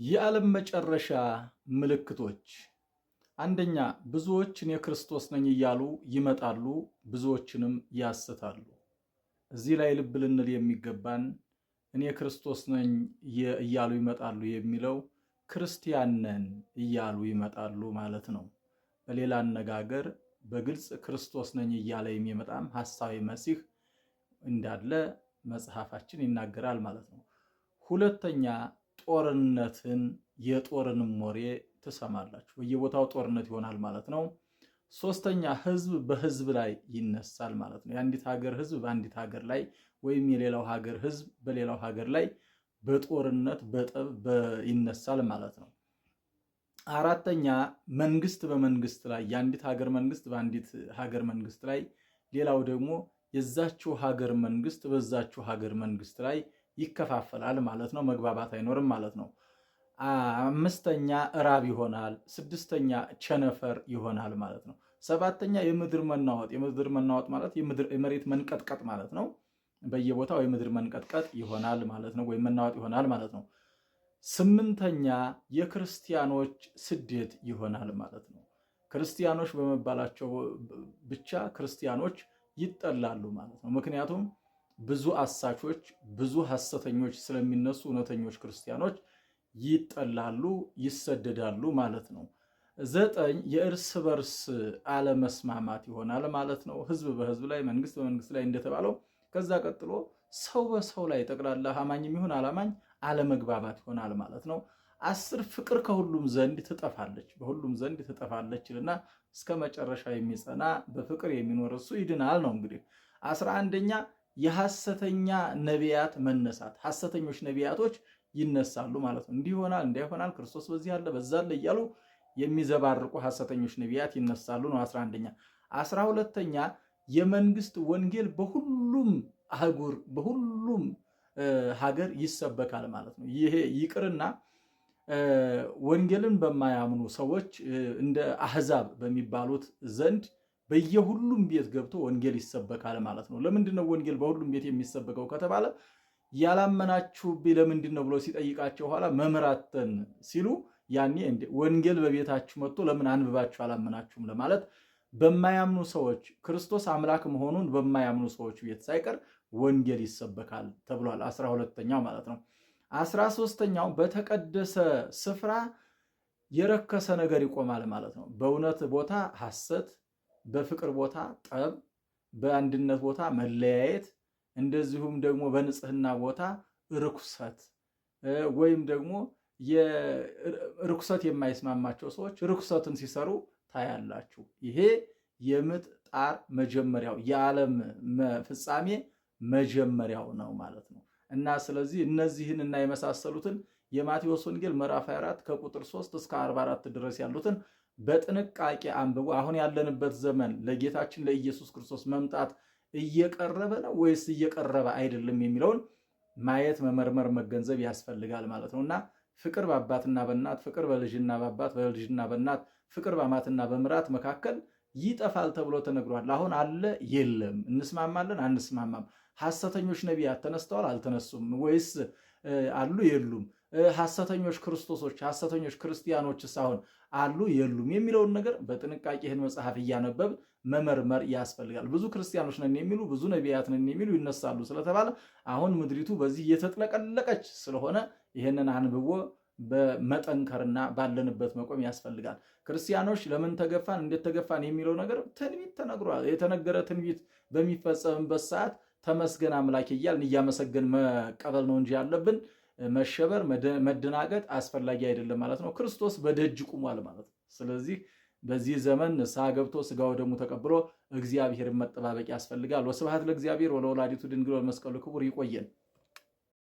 የዓለም መጨረሻ ምልክቶች። አንደኛ፣ ብዙዎች እኔ ክርስቶስ ነኝ እያሉ ይመጣሉ፣ ብዙዎችንም ያስታሉ። እዚህ ላይ ልብ ልንል የሚገባን እኔ ክርስቶስ ነኝ እያሉ ይመጣሉ የሚለው ክርስቲያን ነን እያሉ ይመጣሉ ማለት ነው። በሌላ አነጋገር በግልጽ ክርስቶስ ነኝ እያለ የሚመጣም ሐሳዊ መሲህ እንዳለ መጽሐፋችን ይናገራል ማለት ነው። ሁለተኛ፣ ጦርነትን የጦርንም ወሬ ትሰማላችሁ። በየቦታው ጦርነት ይሆናል ማለት ነው። ሶስተኛ፣ ህዝብ በህዝብ ላይ ይነሳል ማለት ነው። የአንዲት ሀገር ህዝብ በአንዲት ሀገር ላይ ወይም የሌላው ሀገር ህዝብ በሌላው ሀገር ላይ በጦርነት በጠብ ይነሳል ማለት ነው። አራተኛ፣ መንግስት በመንግስት ላይ የአንዲት ሀገር መንግስት በአንዲት ሀገር መንግስት ላይ፣ ሌላው ደግሞ የዛችው ሀገር መንግስት በዛችው ሀገር መንግስት ላይ ይከፋፈላል ማለት ነው። መግባባት አይኖርም ማለት ነው። አምስተኛ፣ እራብ ይሆናል። ስድስተኛ፣ ቸነፈር ይሆናል ማለት ነው። ሰባተኛ፣ የምድር መናወጥ። የምድር መናወጥ ማለት የመሬት መንቀጥቀጥ ማለት ነው። በየቦታው የምድር መንቀጥቀጥ ይሆናል ማለት ነው፣ ወይም መናወጥ ይሆናል ማለት ነው። ስምንተኛ፣ የክርስቲያኖች ስደት ይሆናል ማለት ነው። ክርስቲያኖች በመባላቸው ብቻ ክርስቲያኖች ይጠላሉ ማለት ነው። ምክንያቱም ብዙ አሳቾች፣ ብዙ ሐሰተኞች ስለሚነሱ እውነተኞች ክርስቲያኖች ይጠላሉ፣ ይሰደዳሉ ማለት ነው። ዘጠኝ፣ የእርስ በርስ አለመስማማት ይሆናል ማለት ነው። ህዝብ በህዝብ ላይ፣ መንግስት በመንግስት ላይ እንደተባለው። ከዛ ቀጥሎ ሰው በሰው ላይ ጠቅላላ አማኝ የሚሆን አላማኝ አለመግባባት ይሆናል ማለት ነው። 10፣ ፍቅር ከሁሉም ዘንድ ትጠፋለች፣ በሁሉም ዘንድ ትጠፋለች እና እስከ መጨረሻ የሚጸና በፍቅር የሚኖር እሱ ይድናል ነው። እንግዲህ 11ኛ፣ የሐሰተኛ ነቢያት መነሳት። ሐሰተኞች ነቢያቶች ይነሳሉ ማለት ነው። እንዲህ ይሆናል፣ እንዲያ ይሆናል፣ ክርስቶስ በዚህ አለ በዛ አለ እያሉ የሚዘባርቁ ሐሰተኞች ነቢያት ይነሳሉ ነው 11ኛ። 12ኛ፣ የመንግስት ወንጌል በሁሉም አህጉር በሁሉም ሀገር ይሰበካል ማለት ነው። ይሄ ይቅርና ወንጌልን በማያምኑ ሰዎች እንደ አህዛብ በሚባሉት ዘንድ በየሁሉም ቤት ገብቶ ወንጌል ይሰበካል ማለት ነው። ለምንድን ነው ወንጌል በሁሉም ቤት የሚሰበከው ከተባለ ያላመናችሁብኝ ለምንድን ነው ብሎ ሲጠይቃቸው ኋላ መምህራትን ሲሉ ያኔ ወንጌል በቤታችሁ መጥቶ ለምን አንብባችሁ አላመናችሁም ለማለት በማያምኑ ሰዎች ክርስቶስ አምላክ መሆኑን በማያምኑ ሰዎች ቤት ሳይቀር ወንጌል ይሰበካል ተብሏል። 12ኛው ማለት ነው። 13ኛው በተቀደሰ ስፍራ የረከሰ ነገር ይቆማል ማለት ነው። በእውነት ቦታ ሐሰት፣ በፍቅር ቦታ ጠብ፣ በአንድነት ቦታ መለያየት፣ እንደዚሁም ደግሞ በንጽህና ቦታ ርኩሰት ወይም ደግሞ ርኩሰት የማይስማማቸው ሰዎች ርኩሰትን ሲሰሩ ታያላችሁ። ይሄ የምጥ ጣር መጀመሪያው የዓለም ፍጻሜ መጀመሪያው ነው ማለት ነው። እና ስለዚህ እነዚህን እና የመሳሰሉትን የማቴዎስ ወንጌል ምዕራፍ 24 ከቁጥር 3 እስከ 44 ድረስ ያሉትን በጥንቃቄ አንብቡ። አሁን ያለንበት ዘመን ለጌታችን ለኢየሱስ ክርስቶስ መምጣት እየቀረበ ነው ወይስ እየቀረበ አይደለም የሚለውን ማየት፣ መመርመር፣ መገንዘብ ያስፈልጋል ማለት ነው። እና ፍቅር በአባትና በእናት፣ ፍቅር በልጅና በአባት፣ በልጅና በእናት፣ ፍቅር በአማትና በምራት መካከል ይጠፋል ተብሎ ተነግሯል። አሁን አለ የለም? እንስማማለን አንስማማም? ሐሰተኞች ነቢያት ተነስተዋል አልተነሱም? ወይስ አሉ የሉም? ሐሰተኞች ክርስቶሶች፣ ሐሰተኞች ክርስቲያኖችስ አሁን አሉ የሉም የሚለውን ነገር በጥንቃቄ ይህን መጽሐፍ እያነበብ መመርመር ያስፈልጋል። ብዙ ክርስቲያኖች ነን የሚሉ ብዙ ነቢያት ነን የሚሉ ይነሳሉ ስለተባለ አሁን ምድሪቱ በዚህ እየተጥለቀለቀች ስለሆነ ይህንን አንብቦ በመጠንከርና ባለንበት መቆም ያስፈልጋል። ክርስቲያኖች ለምን ተገፋን እንዴት ተገፋን የሚለው ነገር ትንቢት ተነግሯል። የተነገረ ትንቢት በሚፈጸምበት ሰዓት ተመስገን አምላክ እያልን እያመሰገን መቀበል ነው እንጂ ያለብን መሸበር መደናገጥ አስፈላጊ አይደለም ማለት ነው። ክርስቶስ በደጅ ቁሟል ማለት ነው። ስለዚህ በዚህ ዘመን ንስሐ ገብቶ ስጋው ደሙ ተቀብሎ እግዚአብሔርን መጠባበቅ ያስፈልጋል። ወስብሐት ለእግዚአብሔር ወለወላዲቱ ድንግል ወለመስቀሉ ክቡር። ይቆየን።